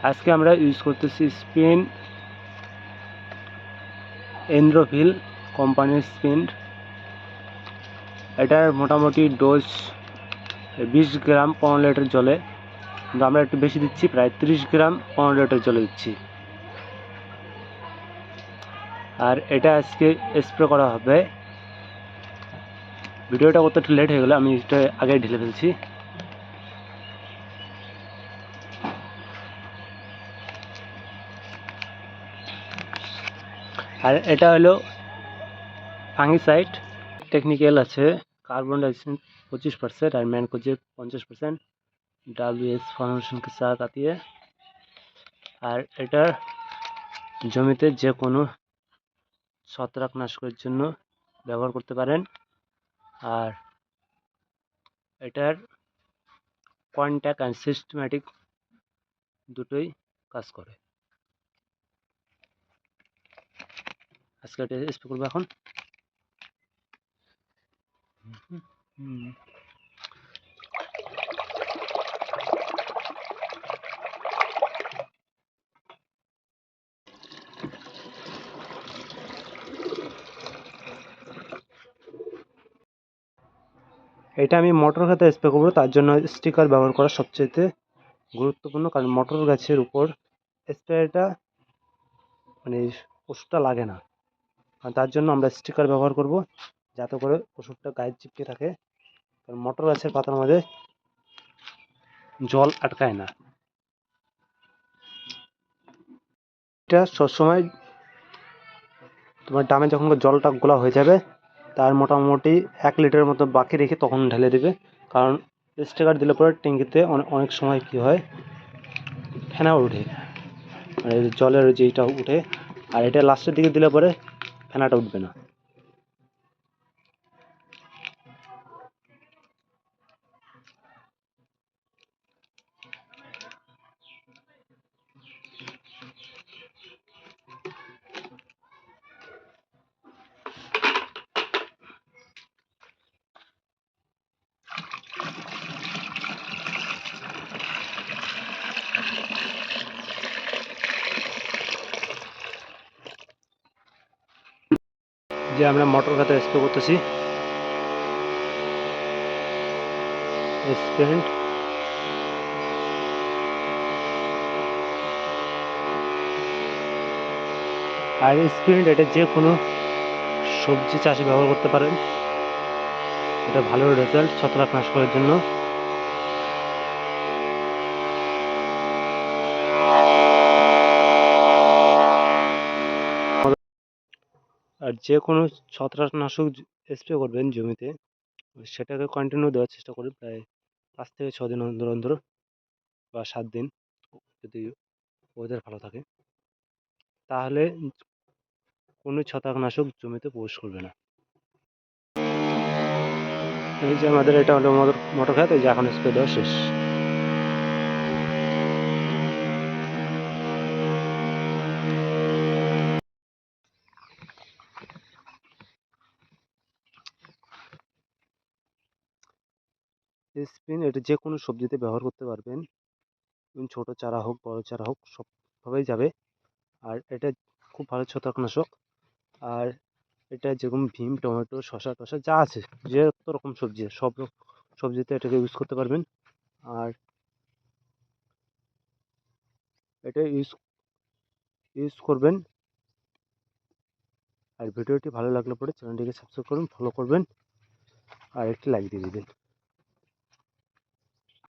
আজকে আমরা ইউজ করতেছি স্পিন এন্ড্রোফিল কোম্পানির স্পিন। এটার মোটামুটি ডোজ 20 গ্রাম 15 লিটার জলে, কিন্তু আমরা একটু বেশি দিচ্ছি, প্রায় 30 গ্রাম 15 লিটার জলে দিচ্ছি। আর এটা আজকে স্প্রে করা হবে। ভিডিওটা করতে একটু লেট হয়ে গেল, আমি এটা আগে ঢেলে ফেলছি। আর এটা হলো ফাঙ্গিসাইড, টেকনিক্যাল আছে कार्बन डाइऑक्साइड 25% और मैनकोजेब 50%, WS फॉर्मेशन के साथ आती है। আর এটার জমিতে যে কোনো ছত্রাকনাশকের জন্য ব্যবহার করতে পারেন। আর এটার কন্ট্যাক্ট অ্যান্ড সিস্টেম্যাটিক দুটোই কাজ করে। আজকে এটা স্প্রে করবো এখন। এটা আমি মটর গাছে স্প্রে করবো, তার জন্য স্টিকার ব্যবহার করা সবচেয়ে গুরুত্বপূর্ণ, কারণ মটর গাছের উপর স্প্রেটা মানে ওষুধটা লাগে না, আর তার জন্য আমরা স্টিকার ব্যবহার করব, যাতে করে ওষুধটা গায়ে চিপকে থাকে। কারণ মটর গাছের পাতার মধ্যে জল আটকায় না। এটা সবসময় তোমার ডামে যখন জলটা গোলা হয়ে যাবে, তার মোটামুটি 1 লিটারের মতো বাকি রেখে তখন ঢেলে দেবে। কারণ স্টিকার দিলে পরে ট্যাঙ্কিতে অনেক সময় কী হয়, ফেনা উঠে, মানে জলের যেইটা উঠে, আর এটা লাস্টের দিকে দিলে পরে ফেনাটা উঠবে না। যে আমরা মটর খাতে স্প্রে করতেছি স্প্রেন্ট। আর স্প্রেন্ট এটা যে কোনো সবজি চাষে ব্যবহার করতে পারেন, এটা ভালো রেজাল্ট ছত্রাকনাশকের জন্য। আর যে কোনো ছত্রাকনাশক স্প্রে করবেন জমিতে, সেটাকে কন্টিনিউ দেওয়ার চেষ্টা করুন, প্রায় 5 থেকে 6 দিন অন্তর অন্তর, বা 7 দিন যদি ওয়েদার ভালো থাকে, তাহলে কোনো ছত্রাকনাশক জমিতে প্রবেশ করবে না। এই যে আমাদের এটা হলো মটর ক্ষেত, এই যে এখন স্প্রে দেওয়া শেষ। স্পিন এটা যে কোনো সবজিতে ব্যবহার করতে পারবেন, ছোট চারা হোক বড় চারা হোক সবভাবেই যাবে। আর এটা খুব ভালো ছত্রাকনাশক। আর এটা যেরকম ভীম, টমেটো, শসা টসা যা আছে, যে রকম সবজি সব সবজিতে এটাকে ইউজ করতে পারবেন। আর এটা ইউজ করবেন। আর ভিডিওটি ভালো লাগলে পরে চ্যানেলটিকে সাবস্ক্রাইব করুন, ফলো করবেন, আর একটি লাইক দিয়ে দেবেন।